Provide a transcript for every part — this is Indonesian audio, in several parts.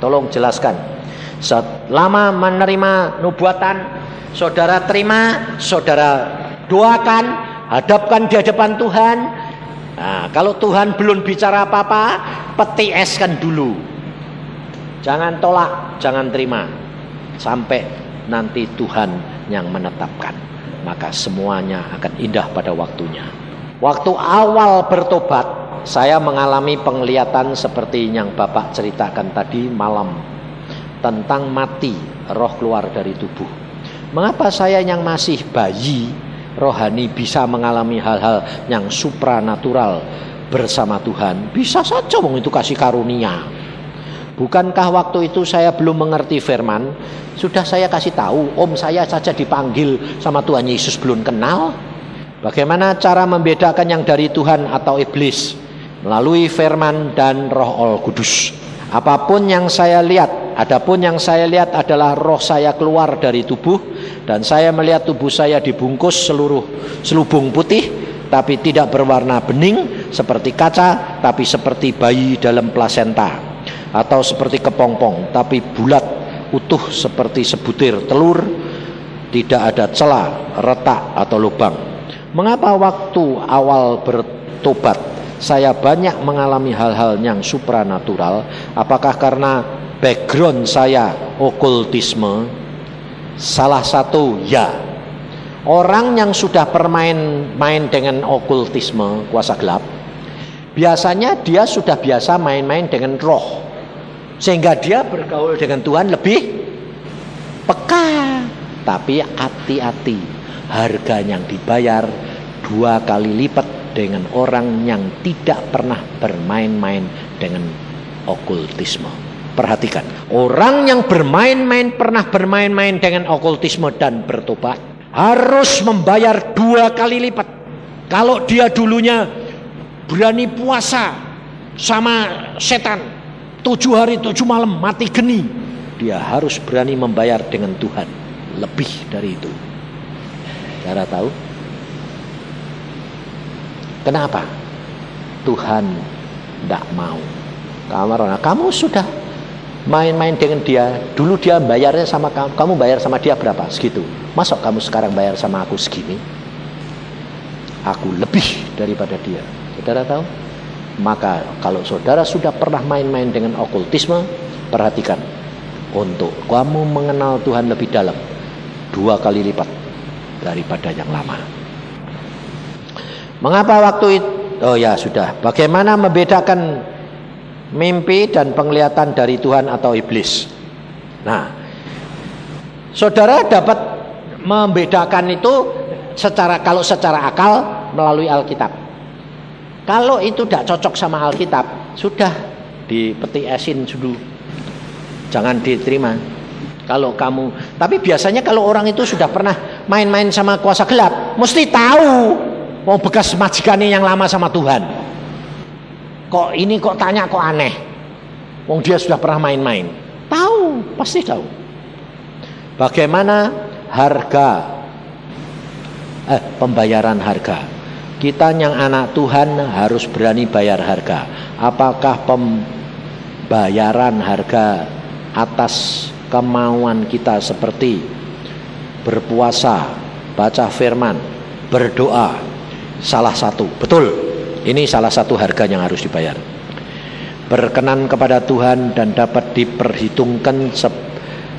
Tolong jelaskan. Selama menerima nubuatan, saudara terima, saudara doakan, hadapkan di hadapan Tuhan. Nah, kalau Tuhan belum bicara apa-apa, peti eskan dulu. Jangan tolak, jangan terima. Sampai nanti Tuhan yang menetapkan. Maka semuanya akan indah pada waktunya. Waktu awal bertobat, saya mengalami penglihatan seperti yang Bapak ceritakan tadi malam. Tentang mati, roh keluar dari tubuh. Mengapa saya yang masih bayi rohani bisa mengalami hal-hal yang supranatural bersama Tuhan? Bisa saja itu kasih karunia. Bukankah waktu itu saya belum mengerti firman? Sudah saya kasih tahu, om saya saja dipanggil sama Tuhan Yesus belum kenal. Bagaimana cara membedakan yang dari Tuhan atau iblis? Melalui firman dan Roh Kudus. Adapun yang saya lihat adalah roh saya keluar dari tubuh, dan saya melihat tubuh saya dibungkus selubung putih, tapi tidak berwarna bening seperti kaca, tapi seperti bayi dalam plasenta, atau seperti kepompong, tapi bulat utuh seperti sebutir telur, tidak ada celah, retak atau lubang. Mengapa waktu awal bertobat saya banyak mengalami hal-hal yang supranatural? Apakah karena background saya okultisme? Salah satu ya. Orang yang sudah bermain dengan okultisme, kuasa gelap, biasanya dia sudah biasa main-main dengan roh, sehingga dia bergaul dengan Tuhan lebih peka. Tapi hati-hati, harga yang dibayar 2 kali lipat dengan orang yang tidak pernah bermain-main dengan okultisme. Perhatikan, orang yang pernah bermain-main dengan okultisme dan bertobat harus membayar 2 kali lipat. Kalau dia dulunya berani puasa sama setan 7 hari 7 malam mati geni, dia harus berani membayar dengan Tuhan lebih dari itu. Cara tahu? Kenapa? Tuhan tidak mau. Kamu sudah main-main dengan dia. Dulu dia bayarnya sama kamu. Kamu bayar sama dia berapa? Segitu. Masa kamu sekarang bayar sama aku segini? Aku lebih daripada dia. Saudara tahu? Maka kalau saudara sudah pernah main-main dengan okultisme, perhatikan. Untuk kamu mengenal Tuhan lebih dalam, 2 kali lipat daripada yang lama. Mengapa waktu itu? Oh ya sudah. Bagaimana membedakan mimpi dan penglihatan dari Tuhan atau iblis? Nah, saudara dapat membedakan itu kalau secara akal melalui Alkitab. Kalau itu tidak cocok sama Alkitab, sudah dipeti esin dulu. Jangan diterima. Tapi biasanya kalau orang itu sudah pernah main-main sama kuasa gelap, mesti tahu. Mau bekas majikannya yang lama sama Tuhan. Kok tanya kok aneh. Wong dia sudah pernah main-main. Tahu, pasti tahu. Bagaimana pembayaran harga? Kita yang anak Tuhan harus berani bayar harga. Apakah pembayaran harga atas kemauan kita seperti berpuasa, baca firman, berdoa? Salah satu, betul. Ini salah satu harga yang harus dibayar. Berkenan kepada Tuhan dan dapat diperhitungkan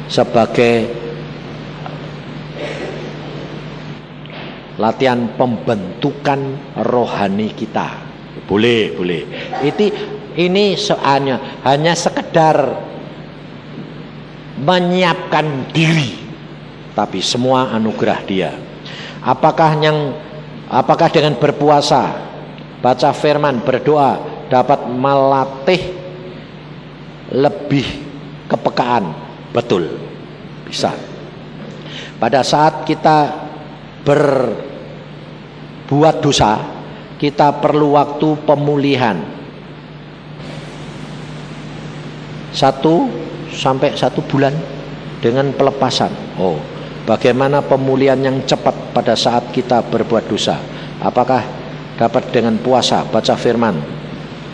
sebagai latihan pembentukan rohani kita. Boleh. Ini hanya sekedar menyiapkan diri, tapi semua anugerah Dia. Apakah dengan berpuasa, baca firman, berdoa dapat melatih lebih kepekaan? Betul, bisa. Pada saat kita berbuat dosa, kita perlu waktu pemulihan 1 sampai 1 bulan dengan pelepasan. Bagaimana pemulihan yang cepat pada saat kita berbuat dosa? Apakah dapat dengan puasa, baca firman,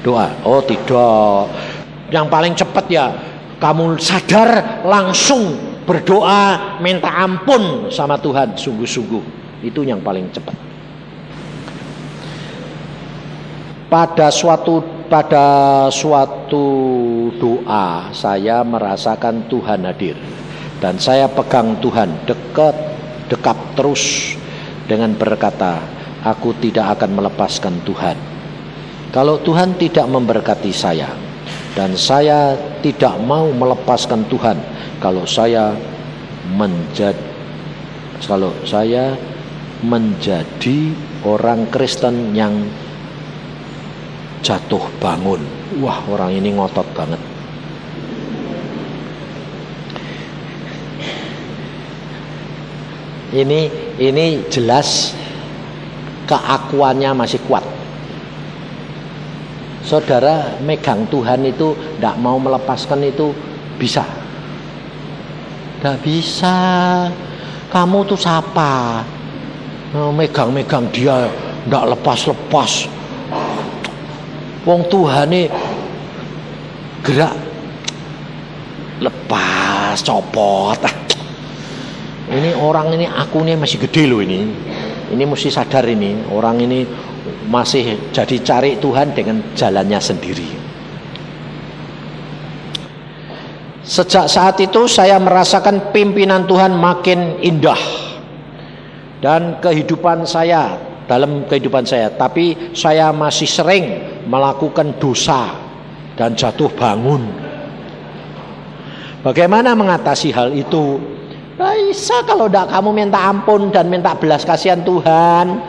doa? Tidak. Yang paling cepat ya kamu sadar, langsung berdoa minta ampun sama Tuhan sungguh-sungguh. Itu yang paling cepat. Pada suatu doa saya merasakan Tuhan hadir, dan saya pegang Tuhan dekat terus dengan berkata, aku tidak akan melepaskan Tuhan. Kalau Tuhan tidak memberkati saya, dan saya tidak mau melepaskan Tuhan, kalau saya menjadi orang Kristen yang jatuh bangun. Wah, orang ini ngotot banget. Ini jelas keakuannya masih kuat. Saudara megang Tuhan itu tidak mau melepaskan itu bisa? Tidak bisa. Kamu tuh siapa? Megang-megang dia tidak lepas-lepas. Wong Tuhan ini gerak lepas copot. Ini orang ini akunnya masih gede loh ini. Ini mesti sadar ini. Orang ini masih jadi cari Tuhan dengan jalannya sendiri. Sejak saat itu saya merasakan pimpinan Tuhan makin indah. Dan dalam kehidupan saya. Tapi saya masih sering melakukan dosa dan jatuh bangun. Bagaimana mengatasi hal itu? Bisa kalau tidak kamu minta ampun dan minta belas kasihan Tuhan.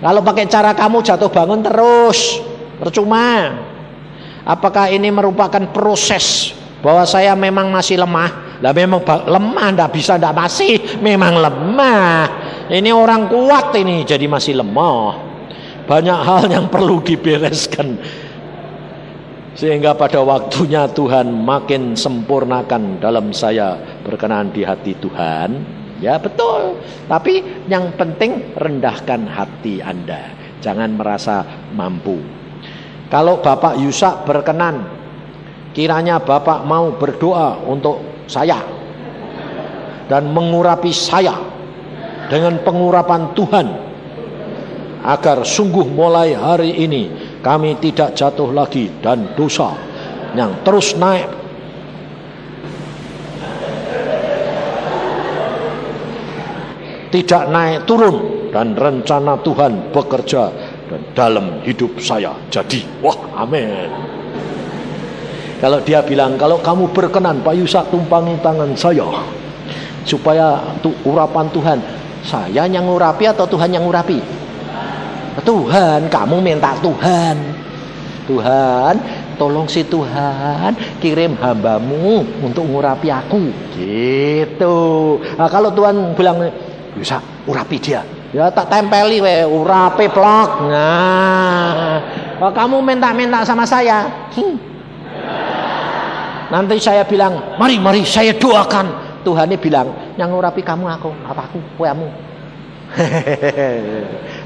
Kalau pakai cara kamu jatuh bangun terus, percuma. Apakah ini merupakan proses bahwa saya memang masih lemah? Lah memang lemah, tidak bisa, tidak masih, memang lemah. Ini orang kuat ini jadi masih lemah. Banyak hal yang perlu dibereskan. Sehingga pada waktunya Tuhan makin sempurnakan dalam saya berkenan di hati Tuhan. Ya betul. Tapi yang penting rendahkan hati Anda. Jangan merasa mampu. Kalau Bapak Yusak berkenan, kiranya Bapak mau berdoa untuk saya dan mengurapi saya dengan pengurapan Tuhan, agar sungguh mulai hari ini kami tidak jatuh lagi dan dosa yang terus naik. Tidak naik turun, dan rencana Tuhan bekerja dalam hidup saya. Jadi, wah, amin. Kalau dia bilang, kalau kamu berkenan Pak Yusak tumpangi tangan saya supaya urapan Tuhan, saya yang ngurapi atau Tuhan yang ngurapi? Tuhan, kamu minta Tuhan. Tuhan, tolong si Tuhan kirim hambamu untuk ngurapi aku. Gitu. Nah, kalau Tuhan bilang, bisa urapi dia, ya tak tempeli we, urapi plok. Nah, kalau kamu minta-minta sama saya, nanti saya bilang, mari saya doakan. Tuhan ini bilang, yang ngurapi kamu aku, apa aku, kamu.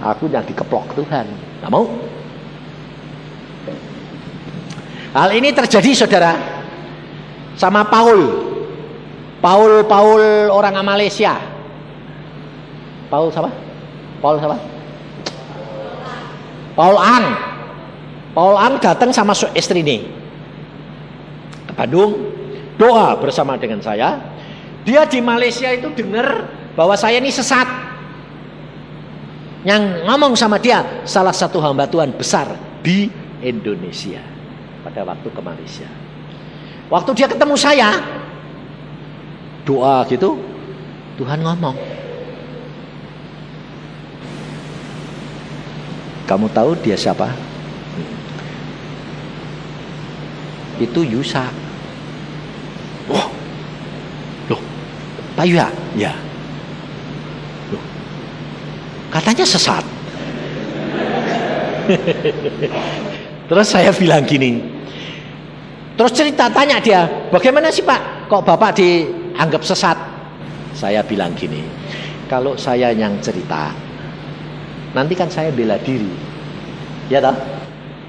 Aku yang dikeplok Tuhan, nggak mau. Hal ini terjadi saudara sama Paul orang Malaysia. Paul siapa? Paul Ang datang sama istri ini ke Bandung, doa bersama dengan saya. Dia di Malaysia itu dengar bahwa saya ini sesat. Yang ngomong sama dia salah satu hamba Tuhan besar di Indonesia pada waktu ke Malaysia. Waktu dia ketemu saya, doa gitu, Tuhan ngomong, kamu tahu dia siapa? Itu Yusak. Wah, loh, Pak Yusak? Ya. Katanya sesat. Terus saya bilang gini. Terus tanya dia, bagaimana sih Pak? Kok Bapak dianggap sesat? Saya bilang gini, kalau saya yang cerita, nanti kan saya bela diri. Ya toh?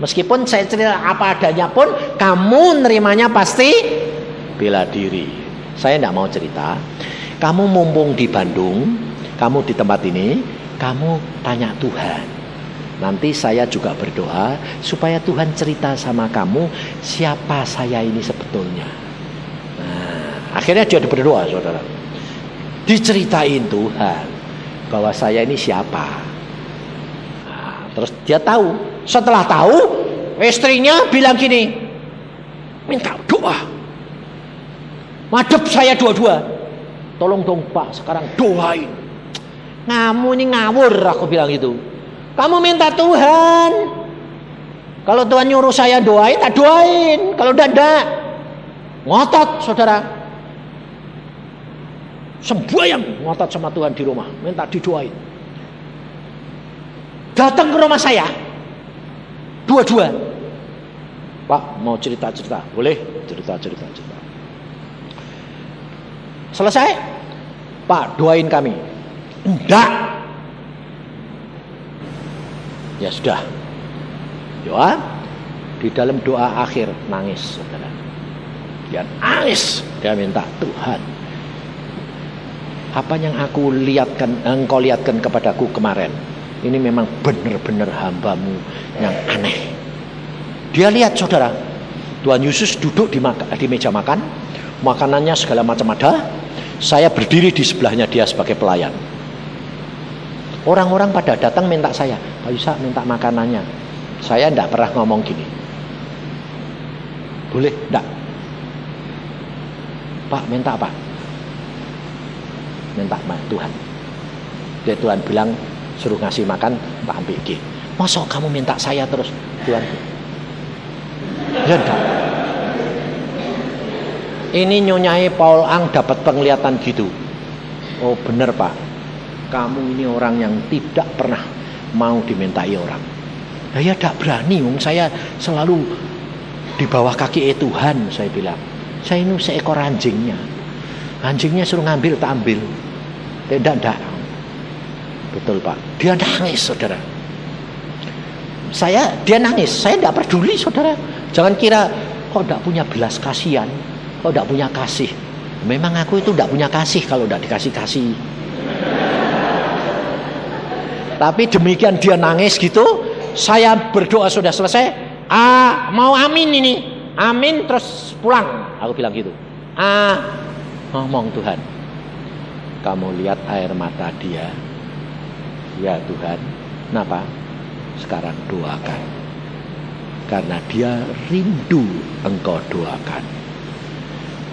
Meskipun saya cerita apa adanya pun, kamu nerimanya pasti bela diri. Saya tidak mau cerita. Kamu mumpung di Bandung, kamu di tempat ini, kamu tanya Tuhan. Nanti saya juga berdoa supaya Tuhan cerita sama kamu siapa saya ini sebetulnya. Nah, akhirnya dia berdoa, saudara. Diceritain Tuhan bahwa saya ini siapa. Nah, terus dia tahu. Setelah tahu, istrinya bilang gini, minta doa. Madep saya dua-dua. Tolong dong Pak, sekarang doain. Kamu ini ngawur, aku bilang gitu. Kamu minta Tuhan. Kalau Tuhan nyuruh saya doain, tak doain. Kalau tidak, ngotot saudara. Sembahyang ngotot sama Tuhan di rumah, minta didoain. Datang ke rumah saya, dua-dua. Pak, mau cerita-cerita? Boleh, cerita-cerita. Selesai? Pak, doain kami. Enggak. Ya sudah. Doa. Di dalam doa akhir nangis, saudara. Dia nangis. Dia minta Tuhan, apa yang engkau lihatkan kepadaku kemarin, ini memang benar-benar hambamu yang aneh. Dia lihat, saudara, Tuhan Yesus duduk di meja makan, makanannya segala macam ada. Saya berdiri di sebelahnya dia sebagai pelayan. Orang-orang pada datang minta saya, Pak Yusak minta makanannya. Saya tidak pernah ngomong gini. Boleh? Tidak. Pak, minta apa? Minta Tuhan. Dia Tuhan bilang suruh ngasih makan, tak ambil G. Masa kamu minta saya terus? Tuhan. Ya enggak. Ini nyonyai Paul Ang dapat penglihatan gitu. Oh benar Pak. Kamu ini orang yang tidak pernah mau dimintai orang. Nah, ya tidak berani. Saya selalu di bawah kaki Tuhan. Saya bilang, saya ini seekor anjingnya. Anjingnya suruh ngambil, tak ambil. Tidak. Betul Pak. Dia nangis, saudara. Dia nangis. Saya tidak peduli, saudara. Jangan kira kok tidak punya belas kasihan, kok tidak punya kasih. Memang aku itu tidak punya kasih kalau tidak dikasih-kasih. Tapi demikian dia nangis gitu, saya berdoa sudah selesai. Mau amin ini, amin terus pulang. Aku bilang gitu. Ngomong Tuhan, kamu lihat air mata dia. Ya Tuhan, kenapa? Sekarang doakan. Karena dia rindu engkau doakan.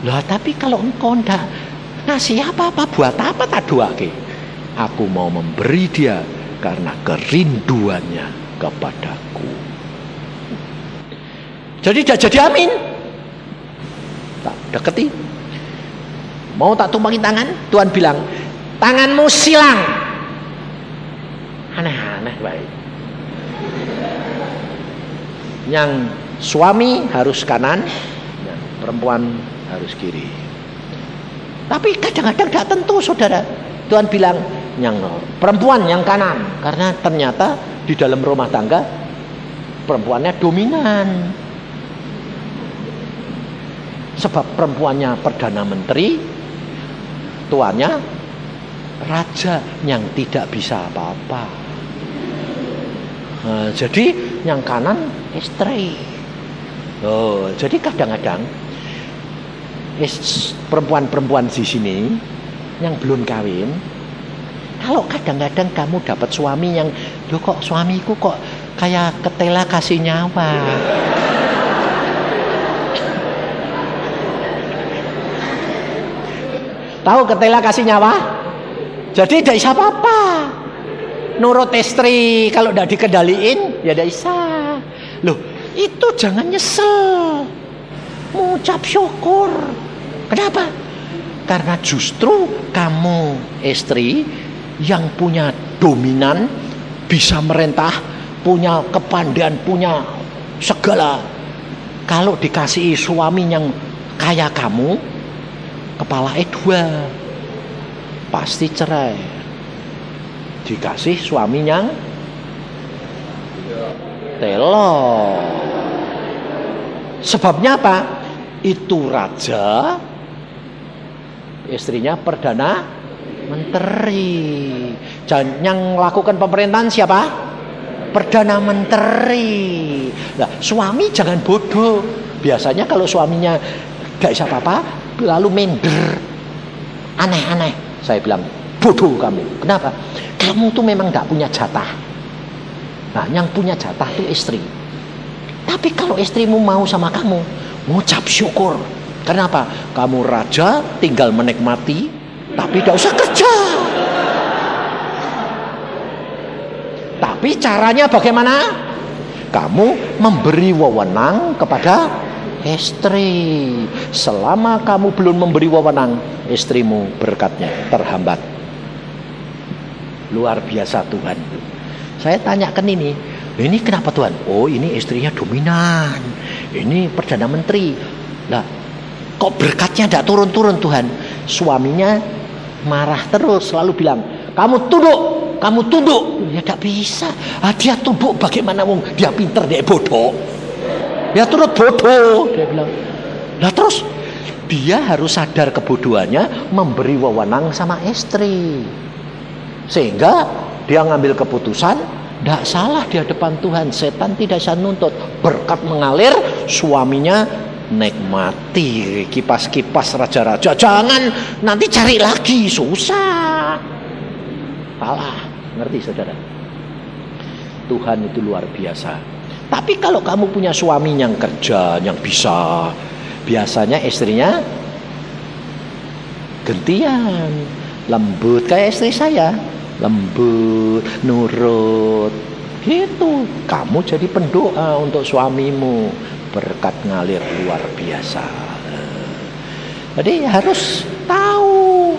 Lah tapi kalau engkau enggak ngasih apa-apa, buat apa tak doake? Aku mau memberi dia karena kerinduannya kepadaku. Jadi dah jadi amin. Tak deketi. Mau tak tumpangi tangan? Tuhan bilang, tanganmu silang. Aneh-aneh baik. Yang suami harus kanan, yang perempuan harus kiri. Tapi kadang-kadang tidak tentu, saudara. Tuhan bilang, yang perempuan yang kanan, karena ternyata di dalam rumah tangga perempuannya dominan. Sebab perempuannya perdana menteri, tuannya raja yang tidak bisa apa-apa. Jadi yang kanan istri. Jadi kadang-kadang perempuan-perempuan di sini yang belum kawin, kalau kadang-kadang kamu dapat suami yang, loh kok suamiku kok kayak ketela kasih nyawa. Tahu ketela kasih nyawa? Jadi tidak bisa apa-apa. Nurut istri, kalau tidak dikendaliin, ya tidak bisa. Loh, itu jangan nyesel. Mengucap syukur. Kenapa? Karena justru kamu istri yang punya dominan, bisa merentah, punya kepandaian, punya segala. Kalau dikasihi suami yang kaya kamu, kepala dua, pasti cerai. Dikasih suami yang telo. Sebabnya apa? itu raja, istrinya perdana menteri. Yang melakukan pemerintahan siapa? Perdana menteri. Nah, suami jangan bodoh. Biasanya kalau suaminya gak bisa apa-apa, lalu minder, aneh-aneh, saya bilang bodoh kamu. Kenapa? Kamu tuh memang gak punya jatah. Nah, yang punya jatah tuh istri. Tapi kalau istrimu mau sama kamu, ngucap syukur. Kenapa? Kamu raja, tinggal menikmati, tapi gak usah kerja. Tapi caranya bagaimana? Kamu memberi wewenang kepada istri. Selama kamu belum memberi wewenang, istrimu berkatnya terhambat. Luar biasa Tuhan. Saya tanyakan ini kenapa Tuhan? Oh, ini istrinya dominan. Ini perdana menteri. Lah, kok berkatnya tidak turun-turun Tuhan? Suaminya marah terus, selalu bilang, kamu tunduk. Ya tidak bisa. Dia tunduk bagaimana? Dia pinter, dia bodoh. Dia turut bodoh. Dia bilang. Nah terus dia harus sadar kebodohannya, memberi wewenang sama istri, sehingga dia ngambil keputusan. Tidak salah di hadapan Tuhan. Setan tidak bisa nuntut. Berkat mengalir, suaminya nikmati kipas-kipas raja-raja. Jangan nanti cari lagi, susah. Salah, ngerti saudara? Tuhan itu luar biasa. Tapi kalau kamu punya suami yang kerja, yang bisa, biasanya istrinya gantian, lembut kayak istri saya, lembut, nurut, gitu. Kamu jadi pendoa untuk suamimu, berkat ngalir luar biasa. Jadi harus tahu.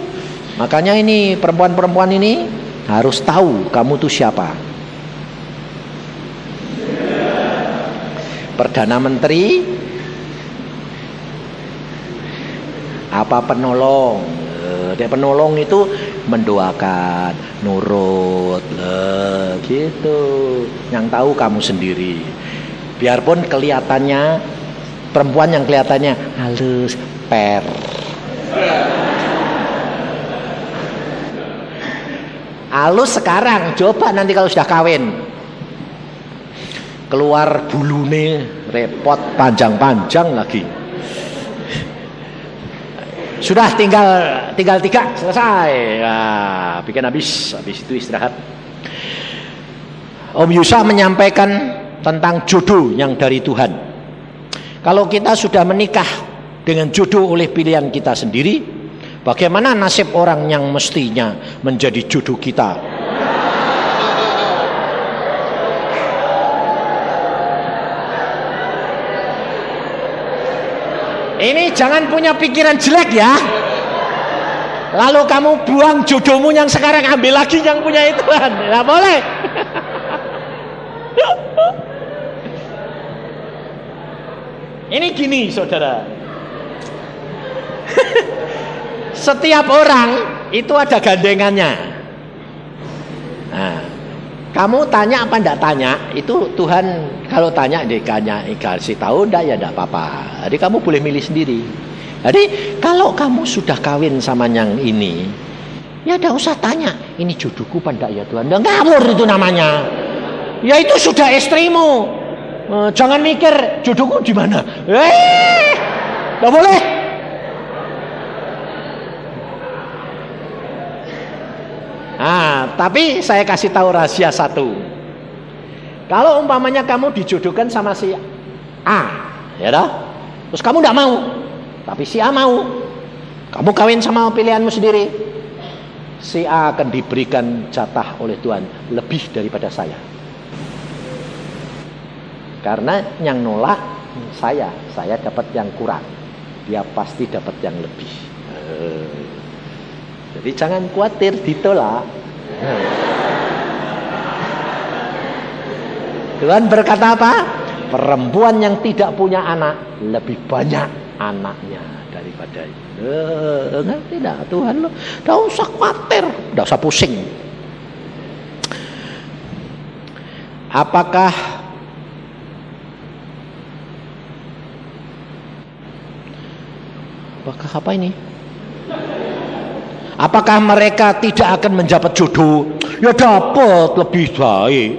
Makanya ini perempuan-perempuan ini harus tahu kamu tuh siapa. Perdana menteri apa penolong? Dia penolong itu mendoakan, nurut, gitu. Yang tahu kamu sendiri. Biarpun kelihatannya perempuan yang kelihatannya halus, halus sekarang, coba nanti kalau sudah kawin, keluar bulune, repot, panjang-panjang lagi. Sudah tinggal 3, selesai. Nah, bikin habis itu istirahat. Om Yusa menyampaikan tentang jodoh yang dari Tuhan. Kalau kita sudah menikah dengan jodoh oleh pilihan kita sendiri, bagaimana nasib orang yang mestinya menjadi jodoh kita? Ini jangan punya pikiran jelek ya. Lalu kamu buang jodohmu yang sekarang, ambil lagi yang punya itu kan. Nggak boleh. Ini gini saudara. Setiap orang itu ada gandengannya. Nah, kamu tanya apa enggak tanya, itu Tuhan kalau tanya dikasih tahu enggak ya enggak apa-apa. Jadi kamu boleh milih sendiri. Jadi kalau kamu sudah kawin sama yang ini, ya enggak usah tanya, ini jodohku apa enggak ya Tuhan. Enggak, ngawur itu namanya. Ya itu sudah istrimu. Jangan mikir jodohku di mana. Enggak boleh. Tapi saya kasih tahu rahasia satu. Kalau umpamanya kamu dijodohkan sama si A, ya dah, terus kamu tidak mau, tapi si A mau, kamu kawin sama pilihanmu sendiri, si A akan diberikan jatah oleh Tuhan lebih daripada saya. Karena yang nolak saya dapat yang kurang, dia pasti dapat yang lebih. Jadi jangan khawatir ditolak. Tuhan berkata apa? Perempuan yang tidak punya anak lebih banyak anaknya daripada itu. Ngerti tidak Tuhan lo? Tidak usah khawatir, tidak usah pusing. Apakah Apakah apa ini? Apakah mereka tidak akan mendapat jodoh? Ya dapat, lebih baik.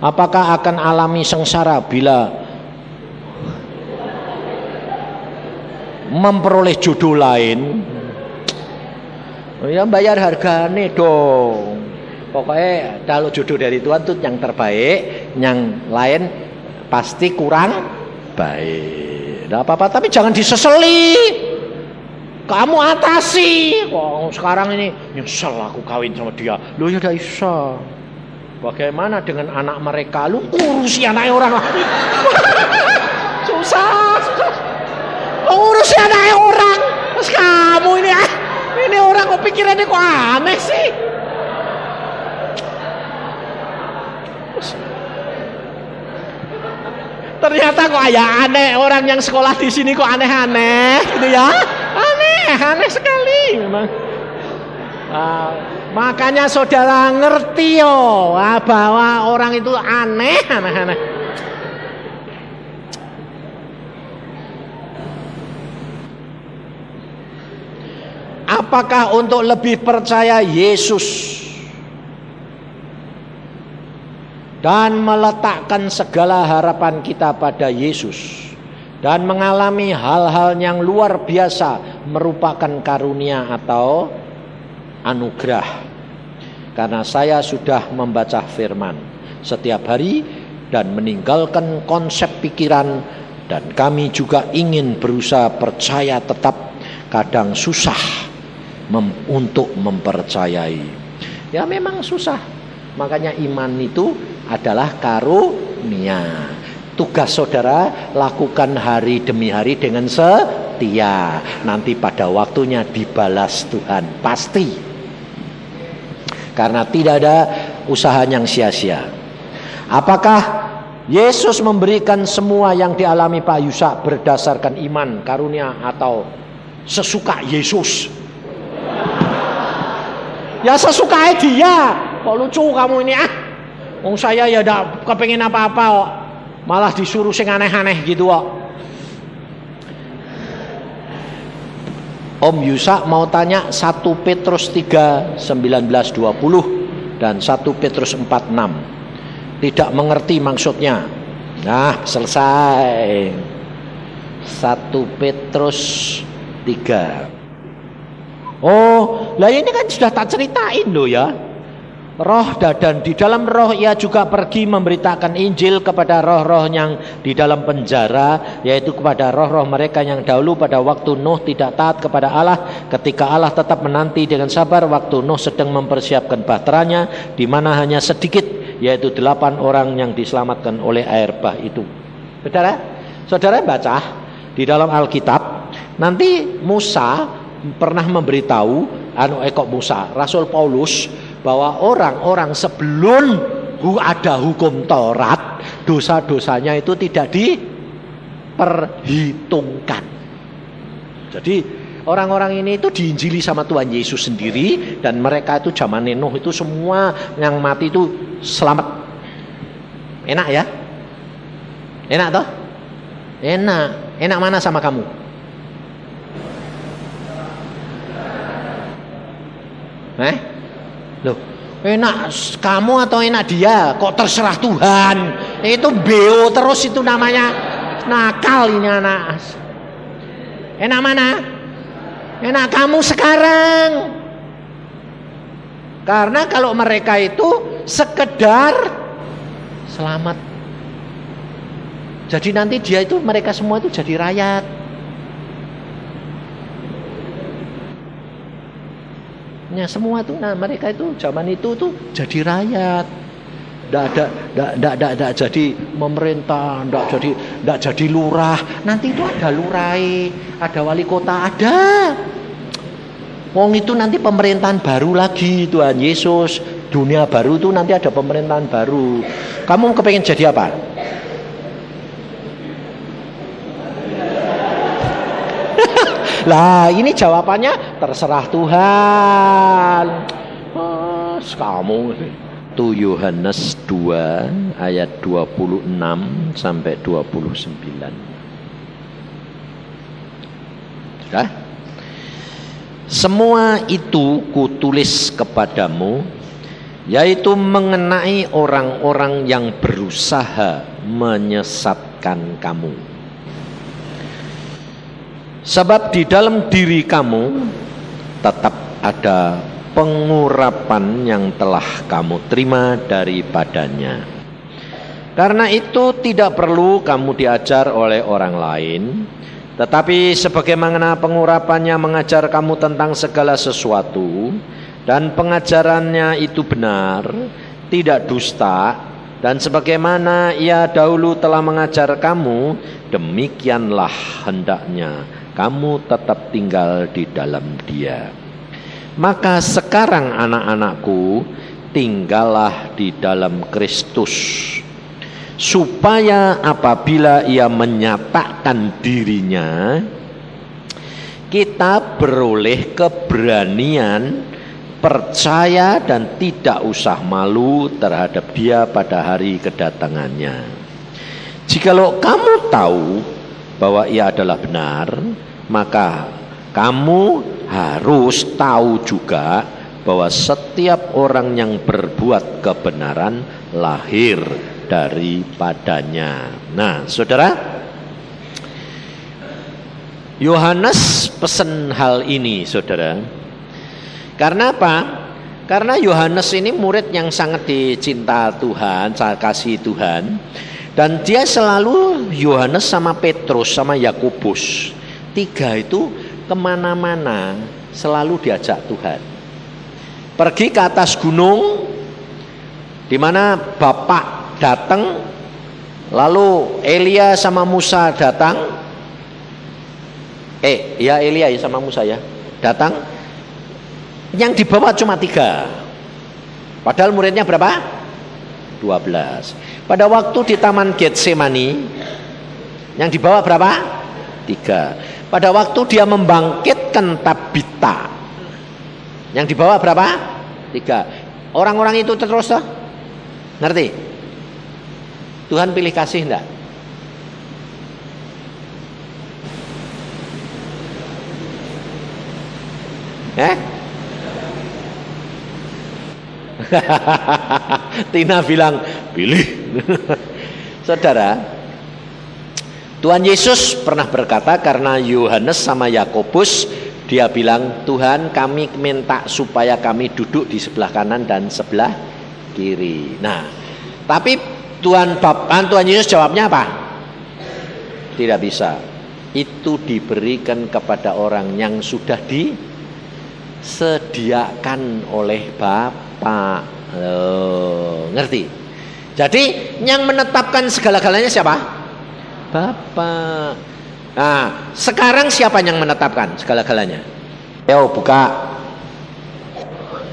Apakah akan alami sengsara bila memperoleh jodoh lain? Ya bayar harganya dong. Pokoknya kalau jodoh dari Tuhan itu yang terbaik, yang lain pasti kurang baik. Tidak apa-apa, tapi jangan diseseli. Kamu atasi. Wah, sekarang ini nyesel aku kawin sama dia. Loh ya udah bisa. Bagaimana dengan anak mereka? Lu urusi anaknya orang lain. Susah. Urusi anaknya orang. Terus kamu ini orang kok pikirannya kok aneh sih. Ternyata kok ya aneh, orang yang sekolah di sini kok aneh-aneh gitu ya. Aneh sekali memang. Makanya saudara ngerti bahwa orang itu aneh. Apakah untuk lebih percaya Yesus dan meletakkan segala harapan kita pada Yesus dan mengalami hal-hal yang luar biasa merupakan karunia atau anugerah? Karena saya sudah membaca firman setiap hari dan meninggalkan konsep pikiran, dan kami juga ingin berusaha percaya tetap, kadang susah untuk mempercayai. Ya memang susah. Makanya iman itu adalah karunia. Tugas saudara lakukan hari demi hari dengan setia. Nanti pada waktunya dibalas Tuhan, pasti. Karena tidak ada usaha yang sia-sia. Apakah Yesus memberikan semua yang dialami Pak Yusak berdasarkan iman, karunia, atau sesuka Yesus? Ya sesuka dia. Kok lucu kamu ini Wong saya ya ndak kepengen apa-apa kok. Malah disuruh sing aneh-aneh gitu kok. Om Yusak mau tanya 1 Petrus 3 19-20 dan 1 Petrus 4:6. Tidak mengerti maksudnya. Nah, selesai. 1 Petrus 3. Oh, lah ini kan sudah tak ceritain loh ya. Roh dan di dalam roh ia juga pergi memberitakan Injil kepada roh-roh yang di dalam penjara, yaitu kepada roh-roh mereka yang dahulu pada waktu Nuh tidak taat kepada Allah, ketika Allah tetap menanti dengan sabar waktu Nuh sedang mempersiapkan bahteranya, di mana hanya sedikit, yaitu 8 orang yang diselamatkan oleh air bah itu. Saudara baca di dalam Alkitab, nanti Musa pernah memberitahu Musa, Rasul Paulus, bahwa orang-orang sebelum ada hukum Taurat, dosa-dosanya itu tidak diperhitungkan. Jadi orang-orang ini itu diinjili sama Tuhan Yesus sendiri, dan mereka itu zaman Nuh itu semua yang mati itu selamat. Enak ya? Enak toh? Enak. Enak mana sama kamu? Loh, enak kamu atau enak dia? Kok terserah Tuhan? Itu beo terus, itu namanya nakal ini anak. Enak mana? Enak kamu sekarang. Karena kalau mereka itu sekedar selamat, jadi nanti dia itu, mereka semua itu jadi rakyat. Ya semua itu, nah mereka itu zaman itu tuh jadi rakyat, ndak jadi pemerintah, ndak jadi lurah. Nanti itu ada lurai, ada wali kota, ada. Wong itu nanti pemerintahan baru lagi, Tuhan Yesus, dunia baru itu nanti ada pemerintahan baru. Kamu kepengen jadi apa? Lah ini jawabannya terserah Tuhan. Kamu 1 Yohanes 2 ayat 26 sampai 29. Sudah? Semua itu kutulis kepadamu, yaitu mengenai orang-orang yang berusaha menyesatkan kamu. Sebab di dalam diri kamu tetap ada pengurapan yang telah kamu terima daripadanya. Karena itu tidak perlu kamu diajar oleh orang lain, tetapi sebagaimana pengurapannya mengajar kamu tentang segala sesuatu, dan pengajarannya itu benar, tidak dusta, dan sebagaimana ia dahulu telah mengajar kamu, demikianlah hendaknya kamu tetap tinggal di dalam Dia. Maka sekarang anak-anakku, tinggallah di dalam Kristus, supaya apabila ia menyatakan dirinya, kita beroleh keberanian, percaya dan tidak usah malu terhadap Dia pada hari kedatangannya. Jikalau kamu tahu bahwa ia adalah benar, maka kamu harus tahu juga bahwa setiap orang yang berbuat kebenaran lahir daripadanya. Nah, saudara, Yohanes pesan hal ini, saudara. Karena apa? Karena Yohanes ini murid yang sangat dicinta Tuhan, sangat kasih Tuhan. Dan dia selalu, Yohanes sama Petrus sama Yakobus, tiga itu kemana-mana selalu diajak Tuhan. Pergi ke atas gunung, di mana Bapak datang, lalu Elia sama Musa datang. Elia sama Musa ya datang. Yang dibawa cuma 3. Padahal muridnya berapa? 12. Pada waktu di Taman Getsemani, yang dibawa berapa? 3. Pada waktu dia membangkitkan Tabita, yang dibawa berapa? 3. Orang-orang itu terus toh? Ngerti? Tuhan pilih kasih enggak? Tina bilang pilih. Saudara, Tuhan Yesus pernah berkata, karena Yohanes sama Yakobus, dia bilang, Tuhan kami minta supaya kami duduk di sebelah kanan dan sebelah kiri. Nah, tapi Tuhan Yesus jawabnya apa? Tidak bisa. Itu diberikan kepada orang yang sudah disediakan oleh Bapa. Ngerti? Jadi yang menetapkan segala-galanya siapa? Bapa. Nah, sekarang siapa yang menetapkan segala-galanya? Ayo buka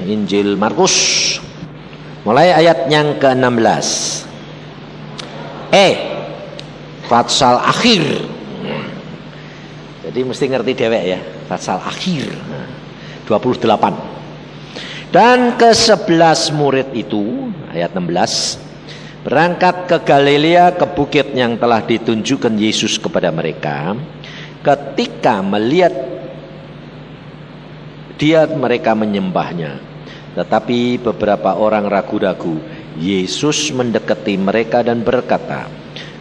Injil Markus, mulai ayat yang ke-16. Fatsal akhir. Jadi mesti ngerti dewek ya, fatsal akhir. 28. Dan ke-11 murid itu, ayat 16, berangkat ke Galilea, ke bukit yang telah ditunjukkan Yesus kepada mereka. Ketika melihat dia, mereka menyembahnya. Tetapi beberapa orang ragu-ragu. Yesus mendekati mereka dan berkata,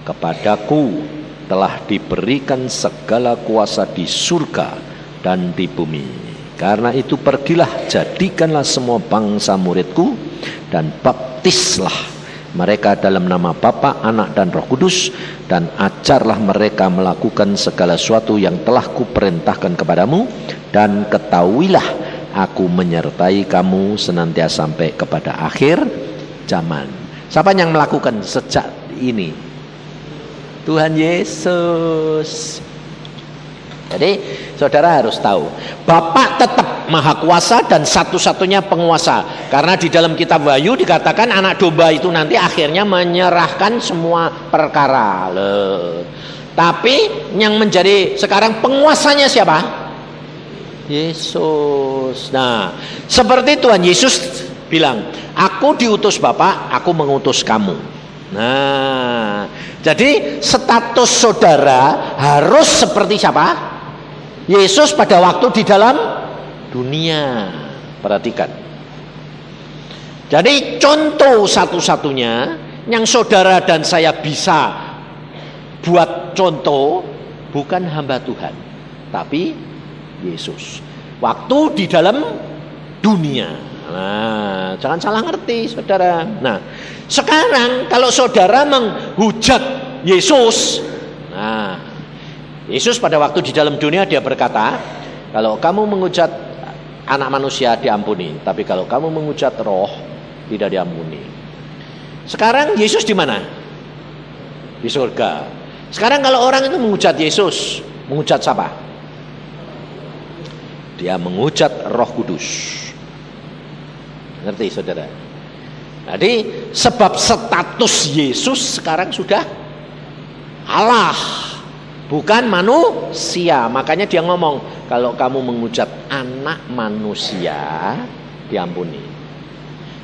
kepadaku telah diberikan segala kuasa di surga dan di bumi. Karena itu pergilah, jadikanlah semua bangsa muridku, dan baptislah mereka dalam nama Bapa, Anak dan Roh Kudus, dan ajarlah mereka melakukan segala sesuatu yang telah kuperintahkan kepadamu, dan ketahuilah aku menyertai kamu senantiasa sampai kepada akhir zaman. Siapa yang melakukan sejak ini? Tuhan Yesus. Jadi saudara harus tahu, Bapa tetap maha kuasa dan satu-satunya penguasa. Karena di dalam kitab Wahyu dikatakan anak domba itu nanti akhirnya menyerahkan semua perkara. Tapi yang menjadi sekarang penguasanya siapa? Yesus. Nah, seperti Tuhan Yesus bilang, aku diutus Bapa, aku mengutus kamu. Nah, jadi status saudara harus seperti siapa? Yesus pada waktu di dalam dunia. Perhatikan. Jadi contoh satu-satunya yang saudara dan saya bisa buat contoh bukan hamba Tuhan, tapi Yesus. Waktu di dalam dunia. Nah, jangan salah ngerti, saudara. Nah, sekarang kalau saudara menghujat Yesus, nah, Yesus pada waktu di dalam dunia dia berkata, kalau kamu menghujat anak manusia diampuni, tapi kalau kamu menghujat roh tidak diampuni. Sekarang Yesus di mana? Di surga. Sekarang kalau orang itu menghujat Yesus, menghujat siapa? Dia menghujat Roh Kudus. Ngerti saudara? Jadi sebab status Yesus sekarang sudah Allah, bukan manusia. Makanya dia ngomong, kalau kamu menghujat anak manusia diampuni.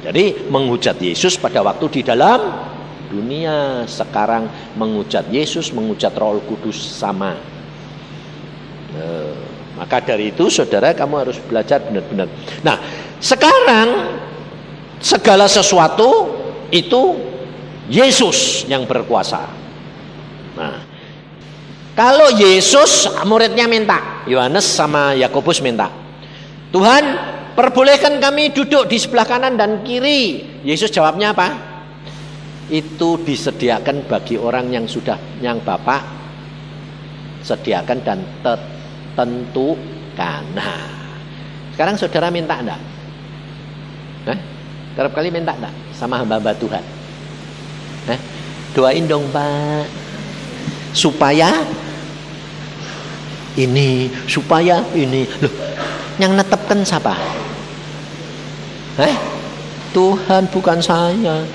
Jadi menghujat Yesus pada waktu di dalam dunia, sekarang menghujat Yesus, menghujat Roh Kudus sama. Maka dari itu saudara, kamu harus belajar benar-benar. Nah, sekarang segala sesuatu itu Yesus yang berkuasa. Nah, kalau Yesus, muridnya minta, Yohanes sama Yakobus minta, Tuhan perbolehkan kami duduk di sebelah kanan dan kiri. Yesus jawabnya apa? Itu disediakan bagi orang yang sudah, yang Bapak sediakan dan tentukan. Nah, sekarang saudara minta enggak? Kerap kali minta enggak sama hamba-hamba Tuhan? Doain dong Pak, supaya ini, supaya ini. Loh, yang netepkan siapa? Tuhan, bukan saya.